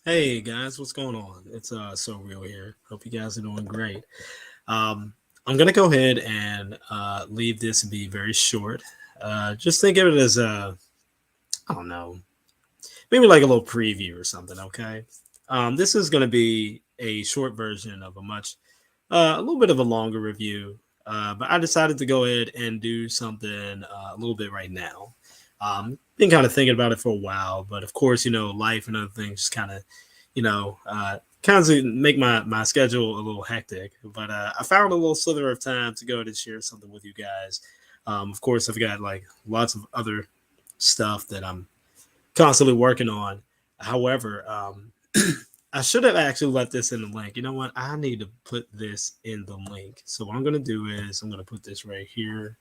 Hey guys, what's going on? It's So Real here. Hope you guys are doing great. Um, I'm gonna go ahead and leave this and be very short. Just think of it as I don't know, maybe like a little preview or something. Okay. This is gonna be a short version of a little bit of a longer review. But I decided to go ahead and do something a little bit right now. Been kind of thinking about it for a while, but of course, life and other things just kind of make my schedule a little hectic. But I found a little slither of time to go ahead and share something with you guys. Of course, I've got like lots of other stuff that I'm constantly working on. However, I should have actually left this in the link. You know what? I need to put this in the link. So what I'm going to do is I'm going to put this right here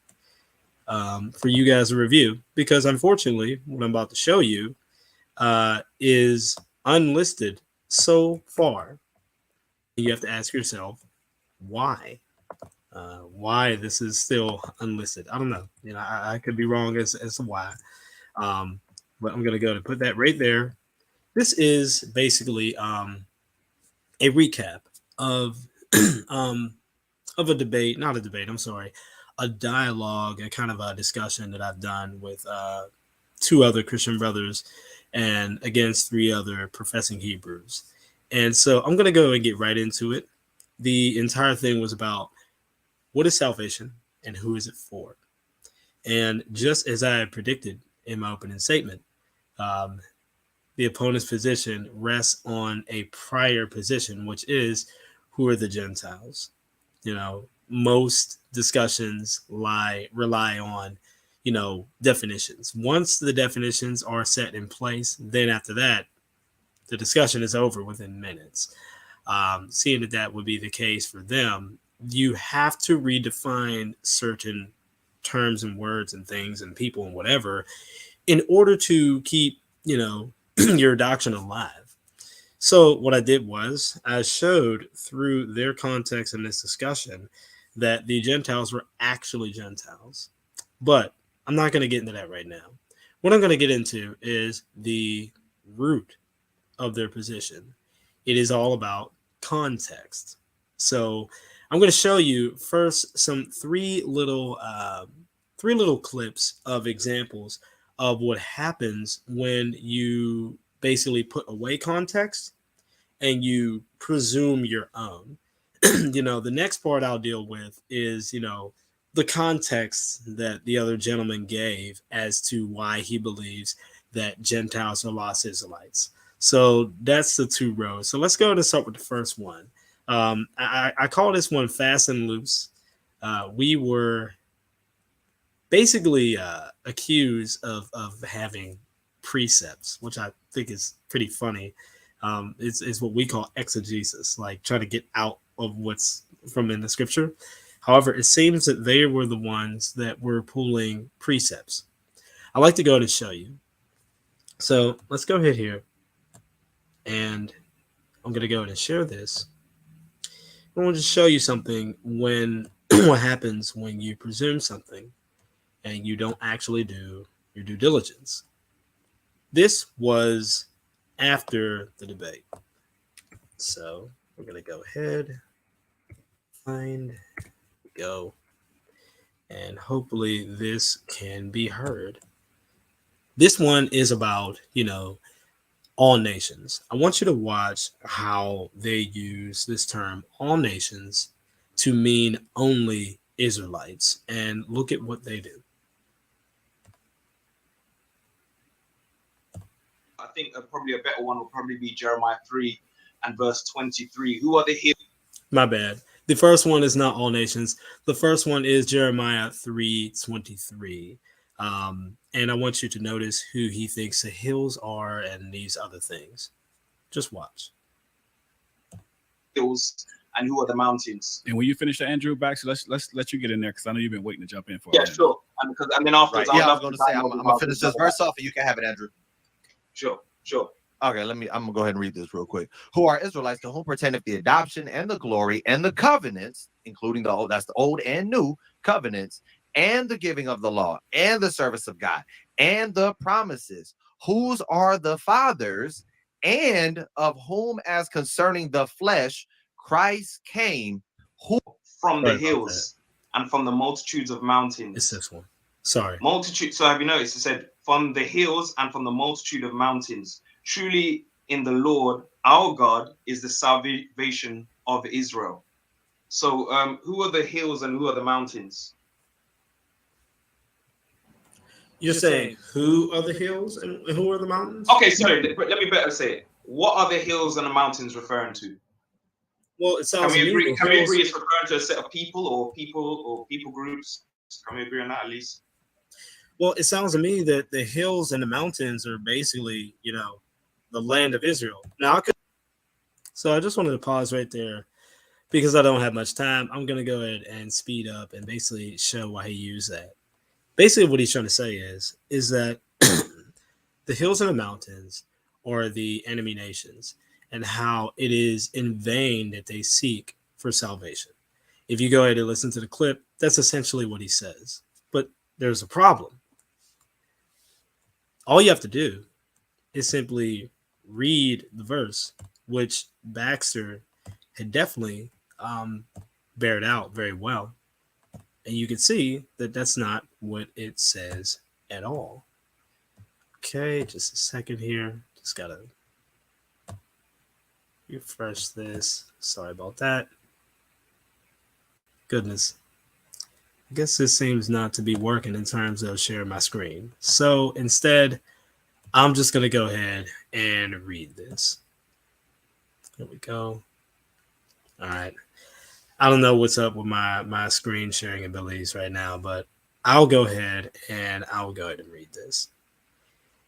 for you guys to review because unfortunately, what I'm about to show you is unlisted so far. You have to ask yourself why. Why this is still unlisted? I don't know. I could be wrong as to why. Um, but I'm gonna go to put that right there. This is basically a recap of um, of a debate, not a debate. I'm sorry, a dialogue, a kind of a discussion that I've done with two other Christian brothers and against three other professing Hebrews. And so I'm going to go and get right into it. The entire thing was about what is salvation and who is it for? And just as I had predicted in my opening statement, um, the opponent's position rests on a prior position, which is who are the Gentiles? Most discussions rely on, definitions. Once the definitions are set in place, then after that, the discussion is over within minutes. Seeing that would be the case for them, you have to redefine certain terms and words and things and people and whatever in order to keep, your doctrine alive. So what I did was I showed through their context in this discussion that the Gentiles were actually Gentiles. But I'm not going to get into that right now. What I'm going to get into is the root of their position. It is all about context. So I'm going to show you first some three little clips of examples of what happens when you basically put away context and you presume your own. The next part I'll deal with is, the context that the other gentleman gave as to why he believes that Gentiles are lost Israelites. So that's the two rows. So let's go and start with the first one. I call this one fast and loose. We were basically accused of having precepts, which I think is pretty funny. Is what we call exegesis, like trying to get out of what's from in the scripture. However, it seems that they were the ones that were pulling precepts. I like to go to show you. So let's go ahead here, and I'm going to go ahead and share this. I want to show you something when what happens when you presume something and you don't actually do your due diligence. This was after the debate. So we're going to go ahead, go, and hopefully this can be heard. This one is about, all nations. I want you to watch how they use this term, all nations, to mean only Israelites, and look at what they do. I think probably a better one will probably be Jeremiah 3 and verse 23. Who are the Hebrews? My bad. The first one is not all nations. The first one is Jeremiah 3:23. And I want you to notice who he thinks the hills are and these other things. Just watch. Hills and who are the mountains? And when you finish the Andrew back, so let's let you get in there because I know you've been waiting to jump in for. Yeah, sure. And then afterwards, right. Yeah, I was going to say I'm gonna finish this verse off, and you can have it, Andrew. Sure. Okay, I'm gonna go ahead and read this real quick. Who are Israelites, to whom pertaineth the adoption and the glory and the covenants, including the old, that's the old and new covenants, and the giving of the law and the service of God and the promises, whose are the fathers and of whom, as concerning the flesh, Christ came, who From the Sorry about hills and from the multitudes of mountains. It's this one. Sorry. Multitude. So have you noticed? It said from the hills and from the multitude of mountains. Truly, in the Lord our God is the salvation of Israel. So, who are the hills and who are the mountains? You're saying who are the hills and who are the mountains? Okay, sorry. But let me better say it. What are the hills and the mountains referring to? Well, it Can sounds we to me agree? the Can we hills- agree it's referring to a set of people or people groups? Can we agree on that at least? Well, it sounds to me that the hills and the mountains are basically, the land of Israel. Now, so I just wanted to pause right there because I don't have much time. I'm going to go ahead and speed up and basically show why he used that. Basically, what he's trying to say is that the hills and the mountains are the enemy nations and how it is in vain that they seek for salvation. If you go ahead and listen to the clip, that's essentially what he says. But there's a problem. All you have to do is simply read the verse, which Baxter had definitely bared out very well. And you can see that that's not what it says at all. Okay, just a second here. Just gotta refresh this. Sorry about that. Goodness. I guess this seems not to be working in terms of sharing my screen. So instead, I'm just going to go ahead and read this. Here we go. All right. I don't know what's up with my screen sharing abilities right now, but I'll go ahead and read this.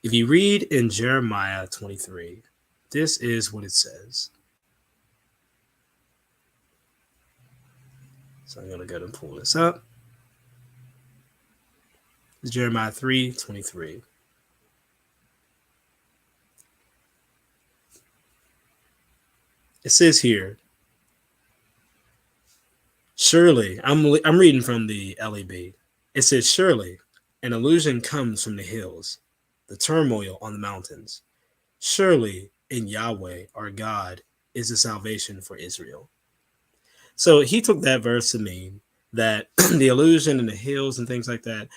If you read in Jeremiah 23, this is what it says. So I'm going to go ahead and pull this up. It's Jeremiah 3:23. It says here, surely, I'm reading from the LEB. It says, surely, an illusion comes from the hills, the turmoil on the mountains. Surely, in Yahweh, our God, is the salvation for Israel. So he took that verse to mean that the illusion and the hills and things like that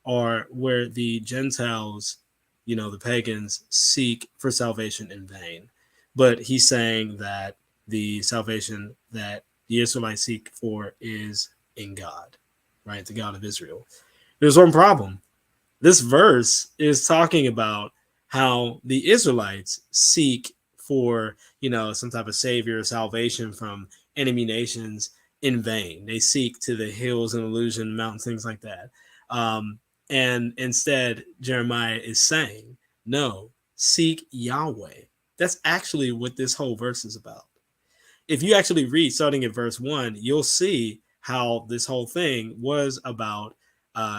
are where the Gentiles, the pagans, seek for salvation in vain. But he's saying that the salvation that the Israelites seek for is in God, right? The God of Israel. There's one problem. This verse is talking about how the Israelites seek for, some type of savior or salvation from enemy nations in vain. They seek to the hills and illusion mountains, things like that. And instead, Jeremiah is saying, no, seek Yahweh. That's actually what this whole verse is about. If you actually read starting at verse 1, you'll see how this whole thing was about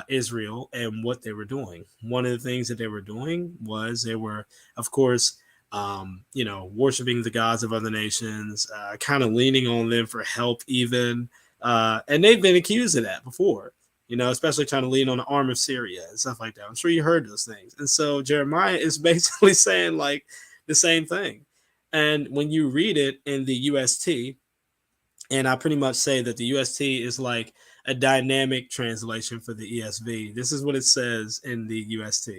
Israel and what they were doing. One of the things that they were doing was they were, of course, worshiping the gods of other nations, kind of leaning on them for help, even. And they've been accused of that before, especially trying to lean on the arm of Syria and stuff like that. I'm sure you heard those things. And so Jeremiah is basically saying like the same thing. And when you read it in the UST, and I pretty much say that the UST is like a dynamic translation for the ESV. This is what it says in the UST.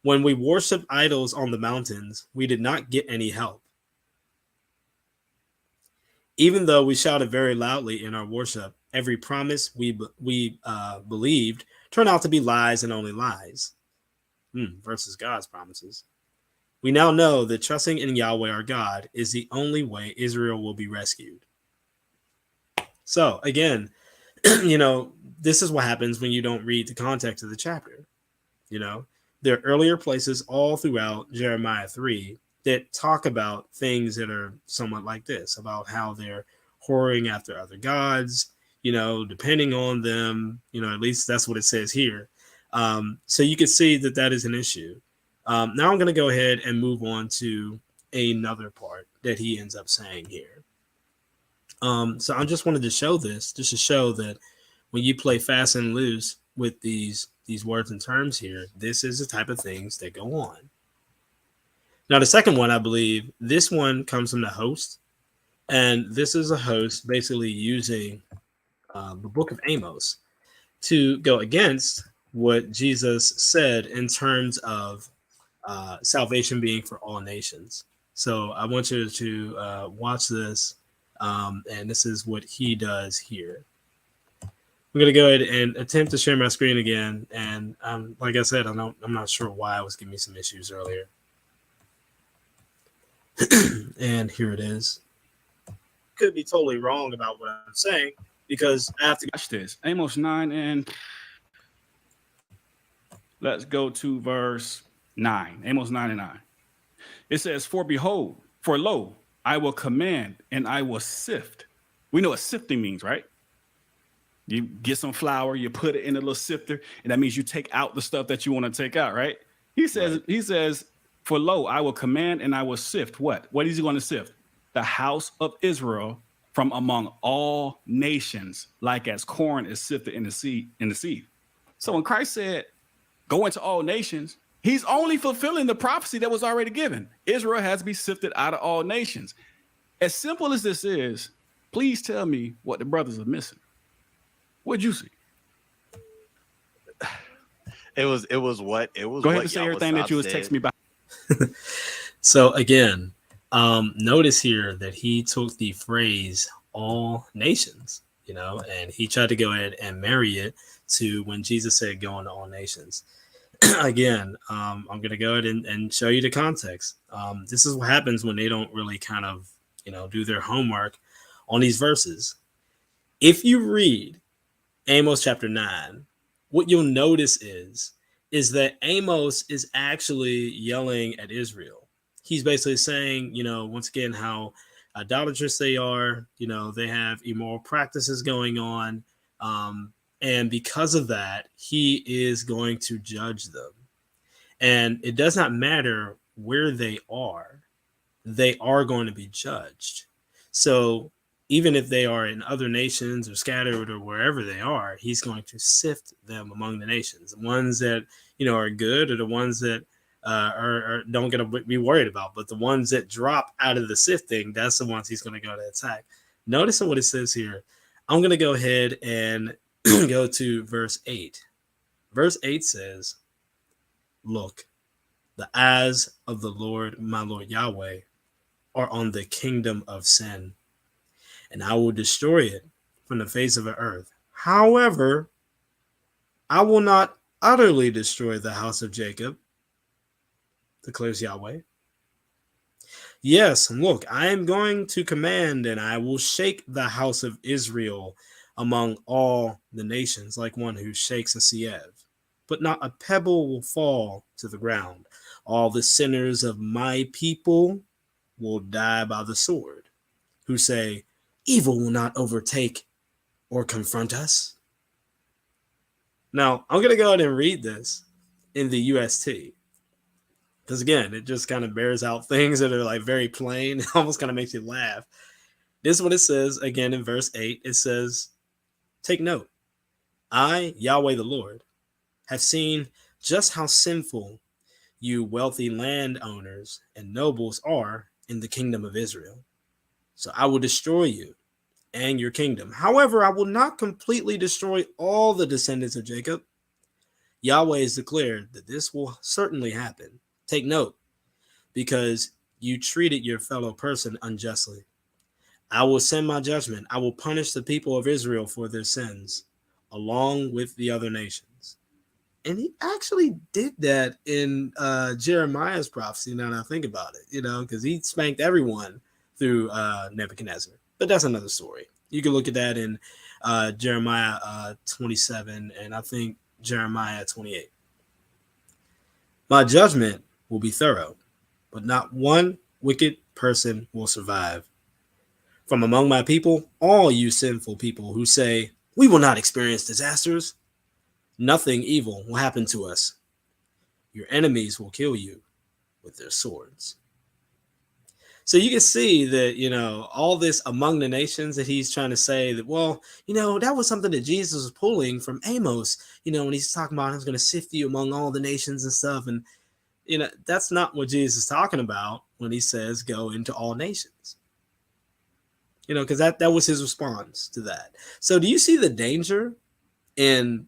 When we worship idols on the mountains, we did not get any help. Even though we shouted very loudly in our worship, every promise we believed turned out to be lies and only lies. Versus God's promises. We now know that trusting in Yahweh our God is the only way Israel will be rescued. So again, this is what happens when you don't read the context of the chapter. There are earlier places all throughout Jeremiah 3 that talk about things that are somewhat like this, about how they're whoring after other gods, depending on them, at least that's what it says here. So you can see that is an issue. Now I'm going to go ahead and move on to another part that he ends up saying here. So I just wanted to show this, just to show that when you play fast and loose with these words and terms here, this is the type of things that go on. Now, the second one, I believe, this one comes from the host. And this is a host basically using the book of Amos to go against what Jesus said in terms of salvation being for all nations. So I want you to watch this. And this is what he does here. I'm going to go ahead and attempt to share my screen again. And like I said, I'm not sure why I was giving me some issues earlier. And here it is. Could be totally wrong about what I'm saying because I have to Watch this. Amos 9 and let's go to verse 9. Amos 9 and 9. It says, for behold, for lo, I will command and I will sift. We know what sifting means, right? You get some flour, you put it in a little sifter, and that means you take out the stuff that you want to take out, right? He says, for lo, I will command and I will sift. What? What is he going to sift? The house of Israel from among all nations, like as corn is sifted in the seed. So when Christ said, go into all nations, he's only fulfilling the prophecy that was already given. Israel has to be sifted out of all nations. As simple as this is, please tell me what the brothers are missing. What'd you see? It was what it was. Go ahead and say everything that you was texting me about. So again, notice here that he took the phrase all nations, and he tried to go ahead and marry it to when Jesus said go into all nations. Again, I'm going to go ahead and show you the context. This is what happens when they don't really kind of, do their homework on these verses. If you read Amos chapter 9, what you'll notice is that Amos is actually yelling at Israel. He's basically saying, once again, how idolatrous they are, they have immoral practices going on. And because of that, he is going to judge them. And it does not matter where they are going to be judged. So even if they are in other nations or scattered or wherever they are, he's going to sift them among the nations. The ones that, are good are the ones that are don't get to be worried about. But the ones that drop out of the sifting, that's the ones he's going to go to attack. Notice what it says here. I'm going to go ahead and go to verse 8. Verse 8 says, look, the eyes of the Lord, my Lord Yahweh, are on the kingdom of sin, and I will destroy it from the face of the earth. However, I will not utterly destroy the house of Jacob, declares Yahweh. Yes, look, I am going to command, and I will shake the house of Israel among all the nations, like one who shakes a sieve. But not a pebble will fall to the ground. All the sinners of my people will die by the sword, who say, evil will not overtake or confront us. Now, I'm going to go ahead and read this in the UST. Because again, it just kind of bears out things that are like very plain. It almost kind of makes you laugh. This is what it says again in verse 8. It says, take note. I, Yahweh the Lord, have seen just how sinful you wealthy landowners and nobles are in the kingdom of Israel. So I will destroy you and your kingdom. However, I will not completely destroy all the descendants of Jacob. Yahweh has declared that this will certainly happen. Take note, because you treated your fellow person unjustly. I will send my judgment. I will punish the people of Israel for their sins, along with the other nations. And he actually did that in Jeremiah's prophecy, now that I think about it, because he spanked everyone through Nebuchadnezzar. But that's another story. You can look at that in Jeremiah 27 and I think Jeremiah 28. My judgment will be thorough, but not one wicked person will survive. From among my people, all you sinful people who say, we will not experience disasters, nothing evil will happen to us. Your enemies will kill you with their swords. So you can see that, all this among the nations that he's trying to say that, well, that was something that Jesus was pulling from Amos, when he's talking about he's going to sift you among all the nations and stuff. And that's not what Jesus is talking about when he says go into all nations. Because that was his response to that. So do you see the danger in,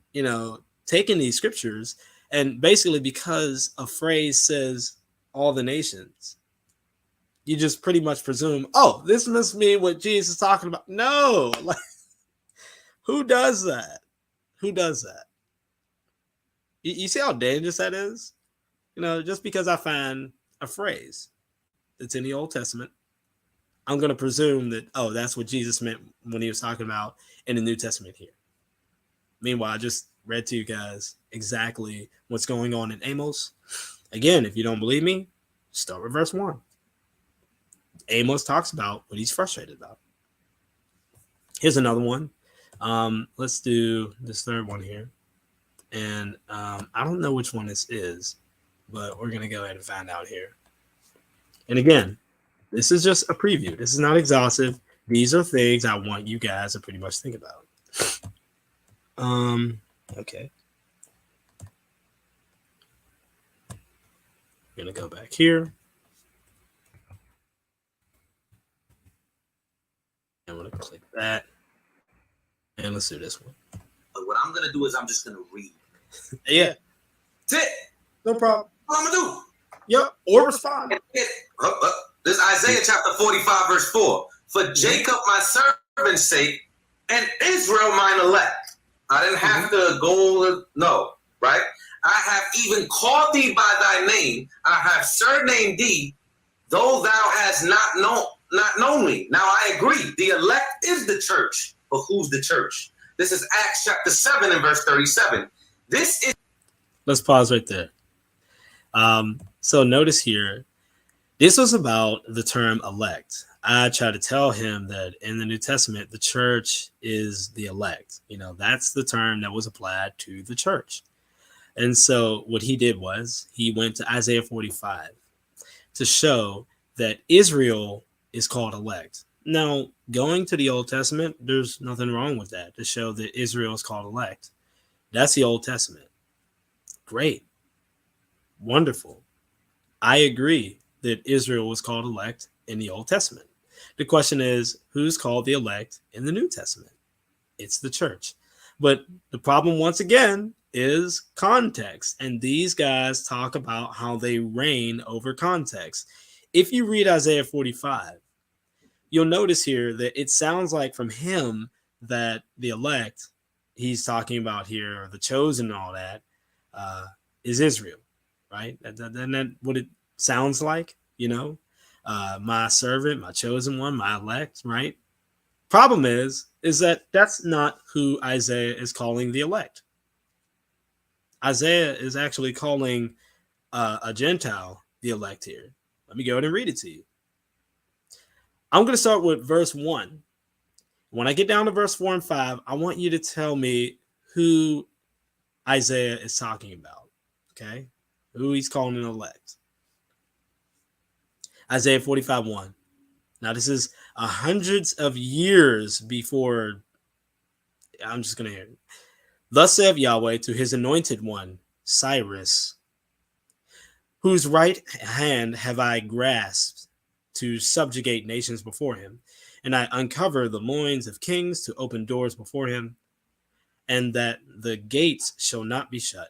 taking these scriptures and basically because a phrase says all the nations, you just pretty much presume, oh, this must mean what Jesus is talking about. No, like, who does that? Who does that? You see how dangerous that is? Just because I find a phrase that's in the Old Testament, I'm going to presume that, oh, that's what Jesus meant when he was talking about in the New Testament here. Meanwhile, I just read to you guys exactly what's going on in Amos. Again, if you don't believe me, start with verse 1. Amos talks about what he's frustrated about. Here's another one. Let's do this third one here. And I don't know which one this is, but we're going to go ahead and find out here. And again, this is just a preview. This is not exhaustive. These are things I want you guys to pretty much think about. Okay. I'm going to go back here. I'm going to click that. And let's do this one. But what I'm going to do is I'm just going to read. Yeah. That's it. No problem. What I'm going to do? Yep. Or respond. This is Isaiah chapter 45, verse 4. For Jacob, my servant's sake, and Israel, mine elect. I didn't have to go, no, right? I have even called thee by thy name. I have surnamed thee, though thou hast not known me. Now I agree. The elect is the church. But who's the church? This is Acts chapter 7 and verse 37. This is. Let's pause right there. So notice here, this was about the term elect. I try to tell him that in the New Testament, the church is the elect. That's the term that was applied to the church. And so what he did was he went to Isaiah 45 to show that Israel is called elect. Now, going to the Old Testament, there's nothing wrong with that to show that Israel is called elect. That's the Old Testament. Great. Wonderful. I agree that Israel was called elect in the Old Testament. The question is, who's called the elect in the New Testament? It's the church. But the problem, once again, is context. And these guys talk about how they reign over context. If you read Isaiah 45, you'll notice here that it sounds like from him that the elect he's talking about here, or the chosen and all that, is Israel, right? Isn't that what it sounds like? My servant, my chosen one, my elect, right? Problem is that that's not who Isaiah is calling the elect. Isaiah is actually calling a Gentile the elect here. Let me go ahead and read it to you. I'm going to start with verse 1. When I get down to verse 4 and 5, I want you to tell me who Isaiah is talking about, okay? Who he's calling an elect. Isaiah 45:1. Now, this is hundreds of years before. I'm just going to hear it. Thus saith Yahweh to his anointed one, Cyrus, whose right hand have I grasped to subjugate nations before him, and I uncover the loins of kings to open doors before him, and that the gates shall not be shut.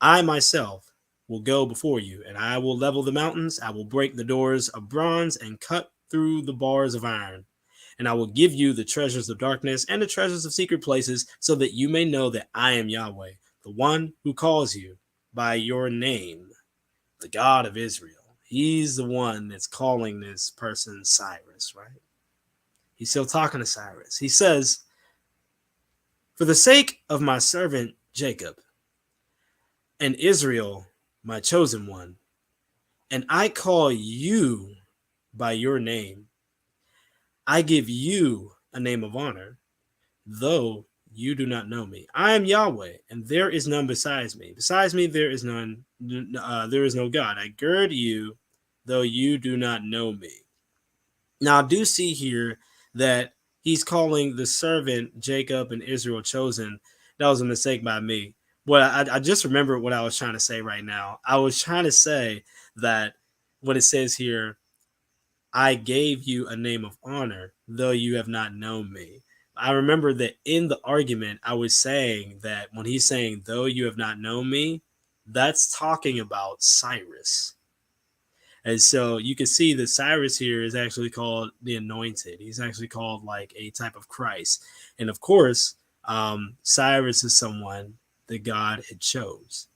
I myself will go before you, and I will level the mountains. I will break the doors of bronze and cut through the bars of iron. And I will give you the treasures of darkness and the treasures of secret places, so that you may know that I am Yahweh, the one who calls you by your name, the God of Israel. He's the one that's calling this person Cyrus, right? He's still talking to Cyrus. He says, for the sake of my servant Jacob and Israel, my chosen one, and I call you by your name, I give you a name of honor, though you do not know me. I am Yahweh, and there is none besides me. Besides me, there is none. There is no God. I gird you, though you do not know me. Now, I do see here that he's calling the servant Jacob and Israel chosen. That was a mistake by me. I just remember what I was trying to say right now. I was trying to say that what it says here, I gave you a name of honor, though you have not known me. I remember that in the argument, I was saying that when he's saying, though you have not known me, that's talking about Cyrus. And so you can see that Cyrus here is actually called the anointed. He's actually called like a type of Christ. And of course, Cyrus is someone that God had chose.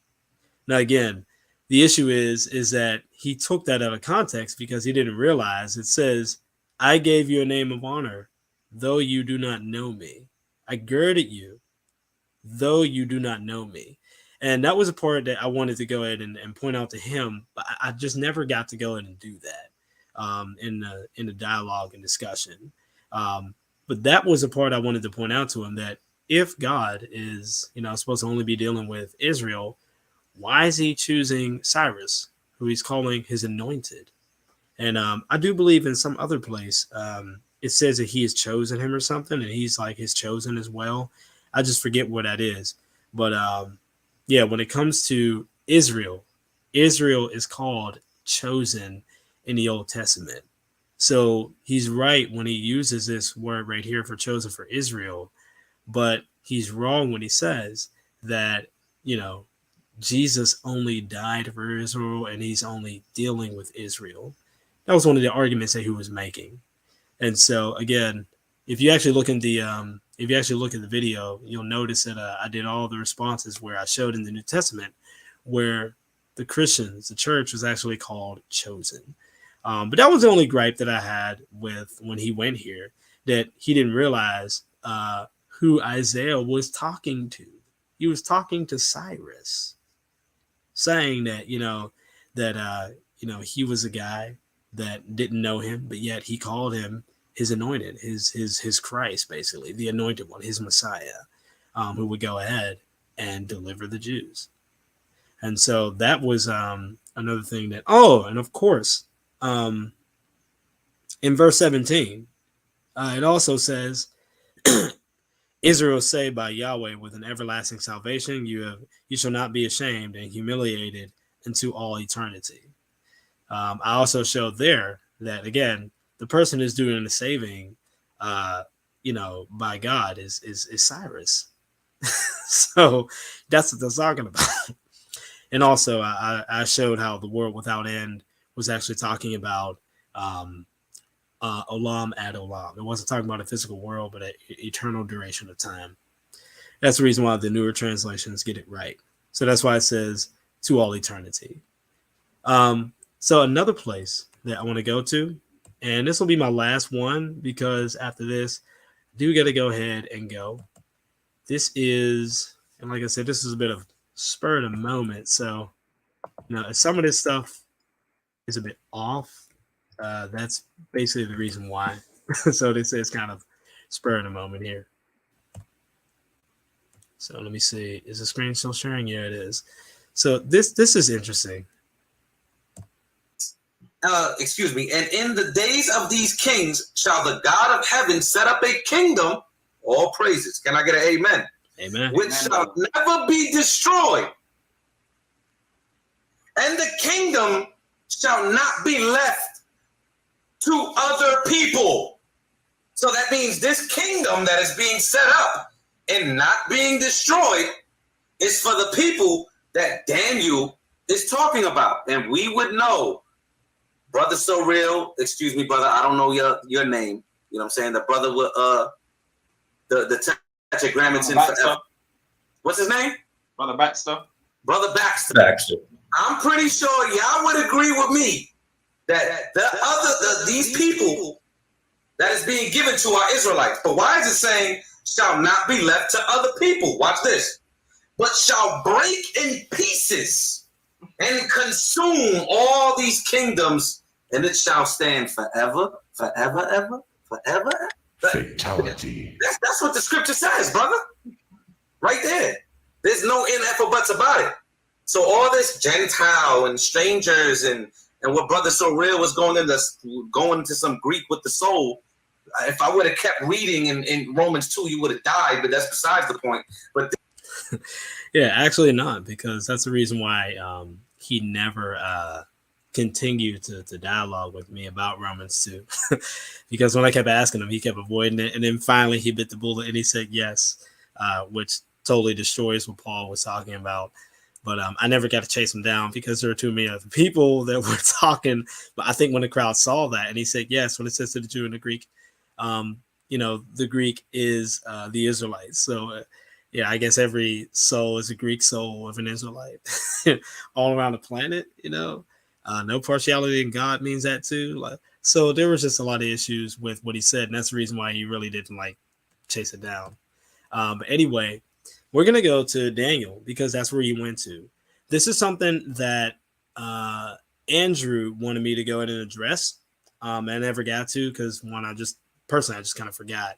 Now, again, the issue is that he took that out of context because he didn't realize it says, I gave you a name of honor, though you do not know me. I girded you, though you do not know me. And that was a part that I wanted to go ahead and point out to him, but I just never got to go ahead and do that in the dialogue and discussion. But that was a part I wanted to point out to him, that if God is, supposed to only be dealing with Israel, why is he choosing Cyrus, who he's calling his anointed? And I do believe in some other place, it says that he has chosen him or something, and he's like his chosen as well. I just forget what that is. But yeah, when it comes to Israel, Israel is called chosen in the Old Testament. So he's right when he uses this word right here for chosen for Israel, but he's wrong when he says that, Jesus only died for Israel and he's only dealing with Israel. That was one of the arguments that he was making. And so again, if you actually look at the video, you'll notice that I did all the responses where I showed in the New Testament where the Christians, the church, was actually called chosen. But that was the only gripe that I had with when he went here, that he didn't realize who Isaiah was talking to. He was talking to Cyrus, saying that he was a guy that didn't know him, but yet he called him his anointed, his Christ, basically the anointed one, his Messiah, who would go ahead and deliver the Jews. And so that was another thing that. Oh, and of course, in verse 17, it also says, Israel saved by Yahweh with an everlasting salvation. You shall not be ashamed and humiliated into all eternity. I also showed there that, again, the person who's doing the saving, by God is Cyrus. So that's what they're talking about. And also I showed how the world without end was actually talking about Olam ad Olam. It wasn't talking about a physical world, but an eternal duration of time. That's the reason why the newer translations get it right. So that's why it says to all eternity. So another place that I want to go to, and this will be my last one because after this, I do got to go ahead and go. This is, and like I said, this is a bit of spur of the moment. So, if some of this stuff is a bit off, that's basically the reason why. So this is kind of spur of the moment here. So let me see. Is the screen still sharing? Yeah, it is. So this is interesting. Excuse me. And in the days of these kings shall the God of heaven set up a kingdom, all praises. Can I get an amen? Amen. Which shall never be destroyed. And the kingdom shall not be left to other people. So that means this kingdom that is being set up and not being destroyed is for the people that Daniel is talking about. And we would know, brother so real, excuse me, brother, I don't know your name. You know what I'm saying? The brother with the tetragrammaton forever. What's his name? Brother Baxter. Brother Baxter. I'm pretty sure y'all would agree with me that these people that is being given to our Israelites. But why is it saying shall not be left to other people? Watch this. But shall break in pieces and consume all these kingdoms, and it shall stand forever, ever. Fatality. That's what the scripture says, brother. Right there. There's no ifs or buts about it. So all this Gentile and strangers and what brother so real was going into some Greek with the soul. If I would have kept reading in Romans 2, you would have died, but that's besides the point. But Yeah, actually not, because that's the reason why he never continued to dialogue with me about Romans 2. Because when I kept asking him, he kept avoiding it. And then finally he bit the bullet and he said yes, which totally destroys what Paul was talking about. But I never got to chase him down because there were too many other people that were talking. But I think when the crowd saw that and he said yes, when it says to the Jew and the Greek, the Greek is the Israelites. So, yeah, I guess every soul is a Greek soul of an Israelite all around the planet, no partiality in God means that too. So there was just a lot of issues with what he said. And that's the reason why he really didn't chase it down. But anyway, we're going to go to Daniel because that's where you went to. This is something that Andrew wanted me to go ahead and address. I never got to because I just kind of forgot.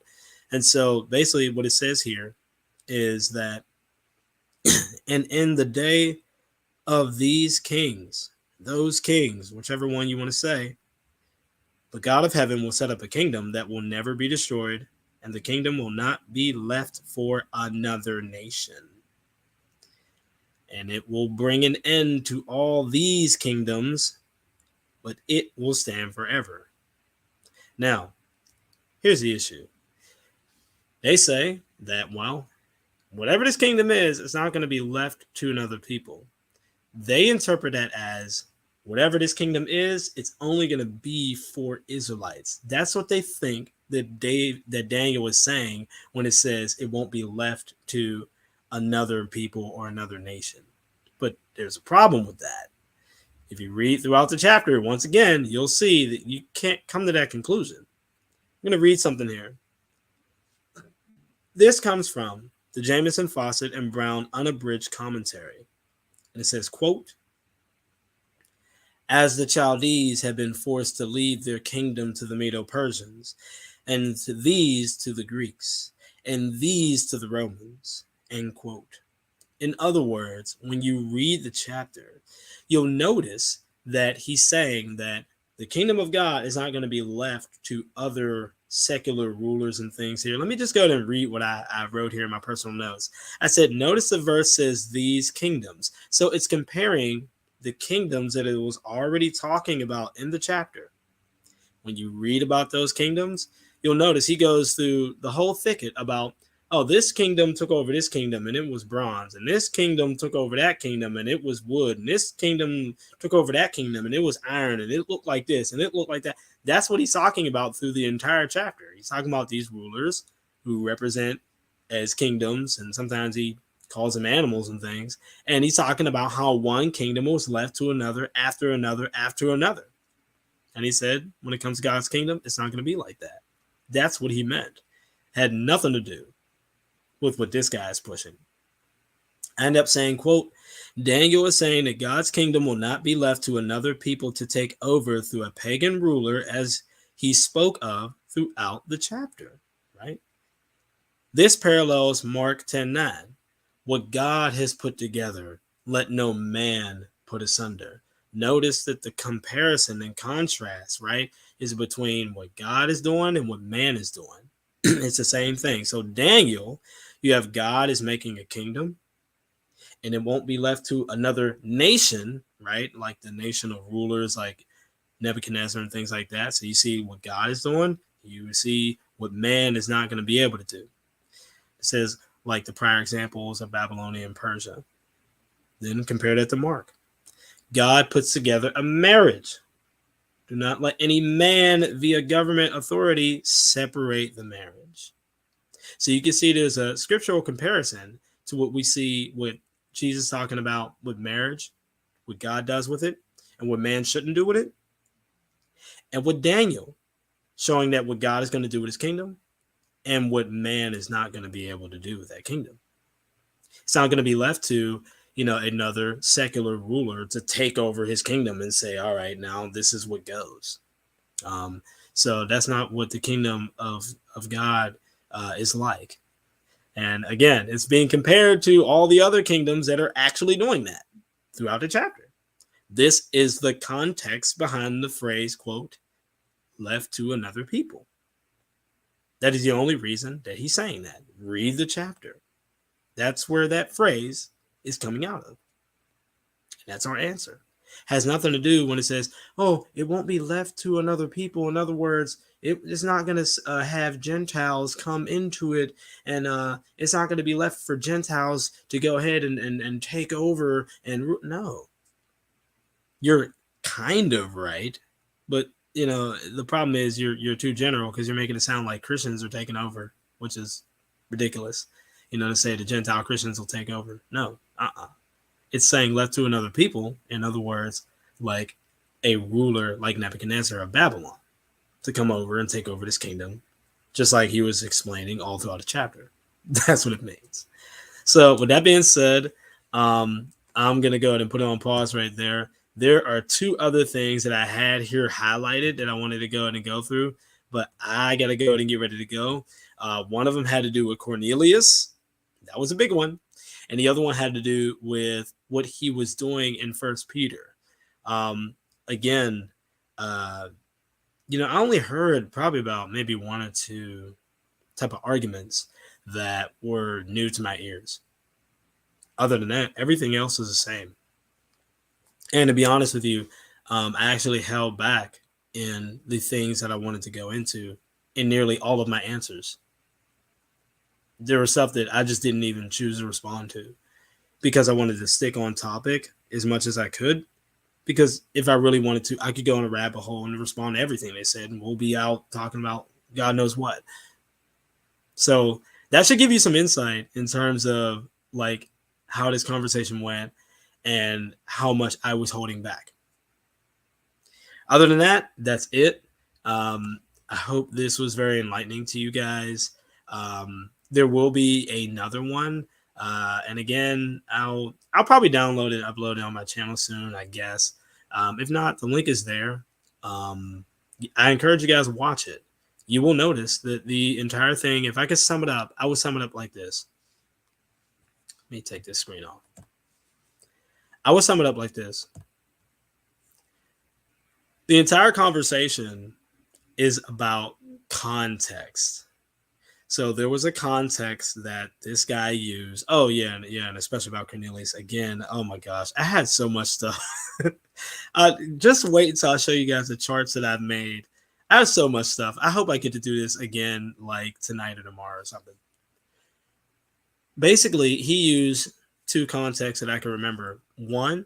And so basically what it says here is that, and in the day of these kings, those kings, whichever one you want to say, the God of heaven will set up a kingdom that will never be destroyed, and the kingdom will not be left for another nation. And it will bring an end to all these kingdoms, but it will stand forever. Now, here's the issue. They say that, well, whatever this kingdom is, it's not going to be left to another people. They interpret that as whatever this kingdom is, it's only going to be for Israelites. That's what they think that Daniel is saying when it says it won't be left to another people or another nation. But there's a problem with that. If you read throughout the chapter, once again, you'll see that you can't come to that conclusion. I'm going to read something here. This comes from the Jamieson, Fawcett, and Brown unabridged commentary. And it says, quote, as the Chaldees have been forced to leave their kingdom to the Medo-Persians, and to these to the Greeks, and these to the Romans, end quote. In other words, when you read the chapter, you'll notice that he's saying that the kingdom of God is not going to be left to other secular rulers and things here. Let me just go ahead and read what I wrote here in my personal notes. I said, notice the verse says these kingdoms. So it's comparing the kingdoms that it was already talking about in the chapter. When you read about those kingdoms, you'll notice he goes through the whole thicket about, oh, this kingdom took over this kingdom and it was bronze, and this kingdom took over that kingdom and it was wood, and this kingdom took over that kingdom and it was iron, and it looked like this and it looked like that. That's what he's talking about through the entire chapter. He's talking about these rulers who represent as kingdoms, and sometimes he calls them animals and things. And he's talking about how one kingdom was left to another after another after another. And he said, when it comes to God's kingdom, it's not going to be like that. That's what he meant. Had nothing to do with what this guy is pushing. I end up saying, quote, Daniel is saying that God's kingdom will not be left to another people to take over through a pagan ruler, as he spoke of throughout the chapter, right? This parallels Mark 10:9. What God has put together, let no man put asunder. Notice that the comparison and contrast, right, is between what God is doing and what man is doing. It's the same thing. So Daniel, you have God is making a kingdom, and it won't be left to another nation, right? Like the nation of rulers like Nebuchadnezzar and things like that. So you see what God is doing. You see what man is not going to be able to do. It says, like the prior examples of Babylonia and Persia. Then compare that to Mark. God puts together a marriage. Do not let any man via government authority separate the marriage. So you can see there's a scriptural comparison to what we see with Jesus talking about with marriage, what God does with it, and what man shouldn't do with it. And with Daniel showing that what God is going to do with his kingdom and what man is not going to be able to do with that kingdom. It's not going to be left to, another secular ruler to take over his kingdom and say, all right, now this is what goes. So that's not what the kingdom of God is like. And again, it's being compared to all the other kingdoms that are actually doing that throughout the chapter. This is the context behind the phrase, quote, left to another people. That is the only reason that he's saying that. Read the chapter. That's where that phrase is coming out of. That's our answer. Has nothing to do when it says, "Oh, it won't be left to another people." In other words, it's not going to have Gentiles come into it, and it's not going to be left for Gentiles to go ahead and take over. And no, you're kind of right, but the problem is you're too general because you're making it sound like Christians are taking over, which is ridiculous. To say the Gentile Christians will take over. No, It's saying left to another people. In other words, like a ruler like Nebuchadnezzar of Babylon to come over and take over this kingdom, just like he was explaining all throughout the chapter. That's what it means. So with that being said, I'm going to go ahead and put it on pause right there. There are two other things that I had here highlighted that I wanted to go ahead and go through, but I got to go ahead and get ready to go. One of them had to do with Cornelius. That was a big one. And the other one had to do with what he was doing in First Peter. Again, I only heard probably about maybe one or two type of arguments that were new to my ears. Other than that, everything else is the same. And to be honest with you, I actually held back in the things that I wanted to go into in nearly all of my answers. There was stuff that I just didn't even choose to respond to because I wanted to stick on topic as much as I could. Because if I really wanted to, I could go in a rabbit hole and respond to everything they said, and we'll be out talking about God knows what. So that should give you some insight in terms of like how this conversation went and how much I was holding back. Other than that, that's it. I hope this was very enlightening to you guys. There will be another one. And again, I'll probably download it, upload it on my channel soon, I guess. If not, the link is there. I encourage you guys to watch it. You will notice that the entire thing, if I could sum it up, I would sum it up like this. Let me take this screen off. I would sum it up like this. The entire conversation is about context. So there was a context that this guy used. Oh, yeah, and especially about Cornelius. Again, oh my gosh, I had so much stuff. Just wait until I show you guys the charts that I've made. I have so much stuff. I hope I get to do this again, like tonight or tomorrow or something. Basically, he used two contexts that I can remember. One,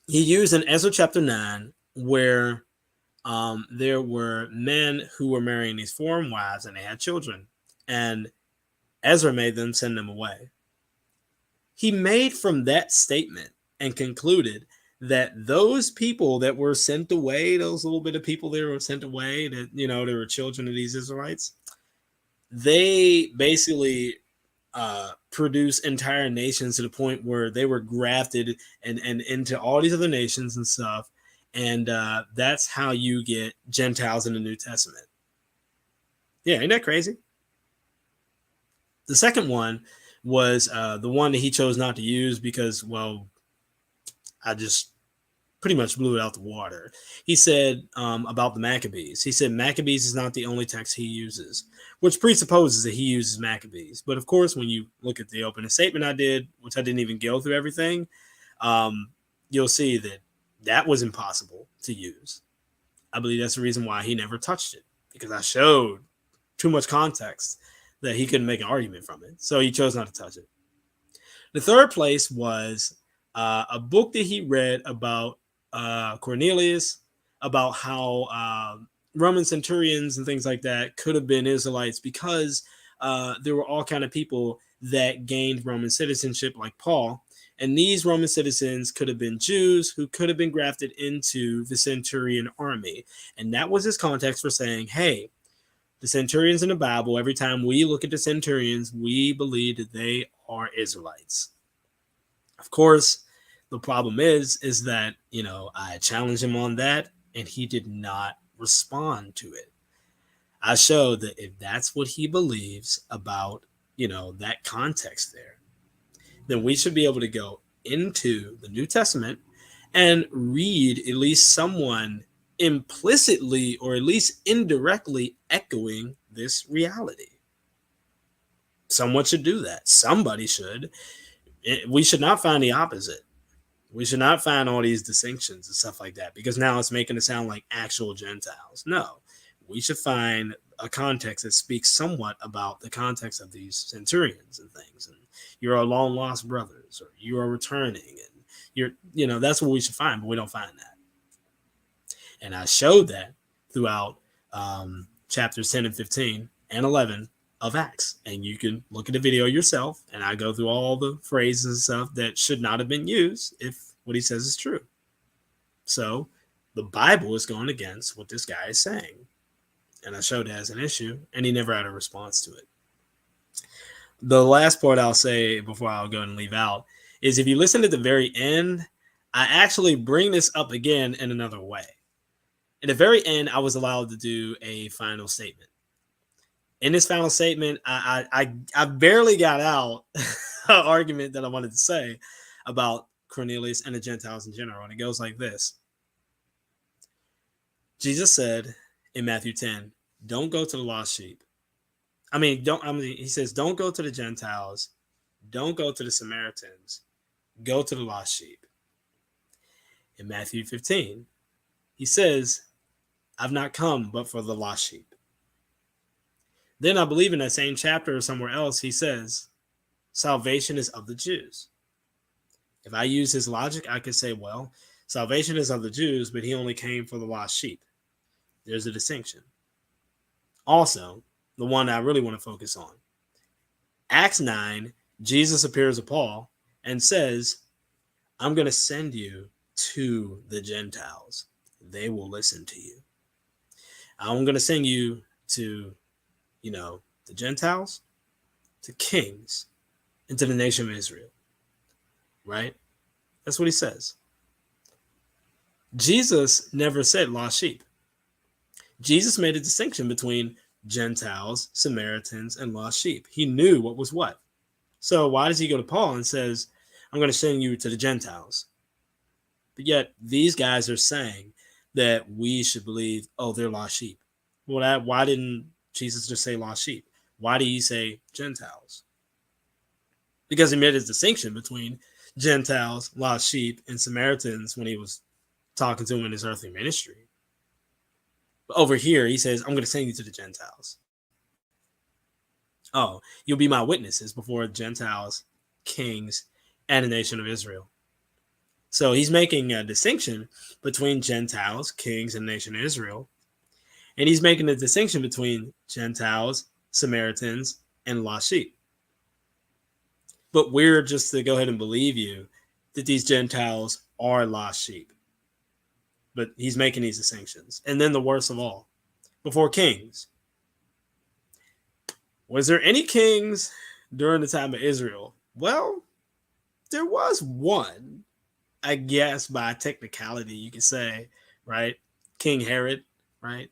he used in Ezra chapter 9 where there were men who were marrying these foreign wives and they had children. And Ezra made them send them away. He made from that statement and concluded that those people that were sent away, those little bit of people that were sent away, that, they were children of these Israelites, they basically produce entire nations to the point where they were grafted and into all these other nations and stuff. And that's how you get Gentiles in the New Testament. Yeah, ain't that crazy? The second one was the one that he chose not to use because, well, I just pretty much blew it out the water. He said about the Maccabees. He said Maccabees is not the only text he uses, which presupposes that he uses Maccabees. But of course, when you look at the opening statement I did, which I didn't even go through everything, you'll see that that was impossible to use. I believe that's the reason why he never touched it, because I showed too much context that he couldn't make an argument from it. So he chose not to touch it. The third place was a book that he read about Cornelius, about how Roman centurions and things like that could have been Israelites because there were all kind of people that gained Roman citizenship like Paul. And these Roman citizens could have been Jews who could have been grafted into the centurion army. And that was his context for saying, hey, the centurions in the Bible, every time we look at the centurions, we believe that they are Israelites. Of course, the problem is that, I challenged him on that and he did not respond to it. I showed that if that's what he believes about, that context there, then we should be able to go into the New Testament and read at least someone implicitly or at least indirectly echoing this reality. Someone should do that. Somebody should. We should not find the opposite. We should not find all these distinctions and stuff like that, because now it's making it sound like actual Gentiles. No, we should find a context that speaks somewhat about the context of these centurions and things. And you're a long lost brothers, or you are returning, and that's what we should find, but we don't find that. And I showed that throughout chapters 10 and 15 and 11 of Acts. And you can look at the video yourself, and I go through all the phrases and stuff that should not have been used if what he says is true. So the Bible is going against what this guy is saying. And I showed it as an issue, and he never had a response to it. The last part I'll say before I'll go and leave out is, if you listen to the very end, I actually bring this up again in another way. At the very end, I was allowed to do a final statement. In this final statement, I barely got out an argument that I wanted to say about Cornelius and the Gentiles in general. And it goes like this. Jesus said in Matthew 10, don't go to the lost sheep. He says, don't go to the Gentiles. Don't go to the Samaritans. Go to the lost sheep. In Matthew 15, he says, I've not come but for the lost sheep. Then I believe in that same chapter or somewhere else, he says, salvation is of the Jews. If I use his logic, I could say, well, salvation is of the Jews, but he only came for the lost sheep. There's a distinction. Also, the one I really want to focus on. Acts 9, Jesus appears to Paul and says, I'm going to send you to the Gentiles. They will listen to you. I'm going to send you to the Gentiles, to kings, and to the nation of Israel. Right? That's what he says. Jesus never said lost sheep. Jesus made a distinction between Gentiles, Samaritans, and lost sheep. He knew what was what. So why does he go to Paul and says, I'm going to send you to the Gentiles? But yet these guys are saying that we should believe, they're lost sheep. Well, why didn't Jesus just say lost sheep? Why did he say Gentiles? Because he made his distinction between Gentiles, lost sheep, and Samaritans when he was talking to him in his earthly ministry. But over here, he says, I'm going to send you to the Gentiles. Oh, you'll be my witnesses before Gentiles, kings, and the nation of Israel. So he's making a distinction between Gentiles, kings, and the nation of Israel. And he's making a distinction between Gentiles, Samaritans, and lost sheep. But we're just to go ahead and believe you that these Gentiles are lost sheep. But he's making these distinctions. And then the worst of all, before kings. Was there any kings during the time of Israel? Well, there was one, I guess, by technicality, you could say, right? King Herod, right?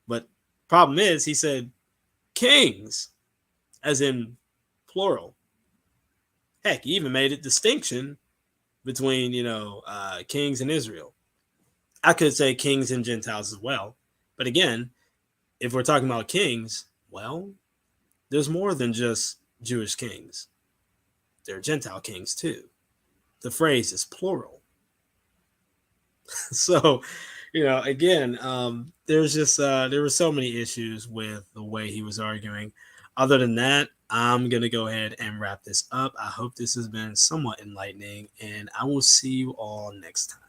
But problem is, he said kings, as in plural. Heck, he even made a distinction between, kings and Israel. I could say kings and Gentiles as well. But again, if we're talking about kings, well, there's more than just Jewish kings. There are Gentile kings too. The phrase is plural. So, again, there's just there were so many issues with the way he was arguing. Other than that, I'm going to go ahead and wrap this up. I hope this has been somewhat enlightening, and I will see you all next time.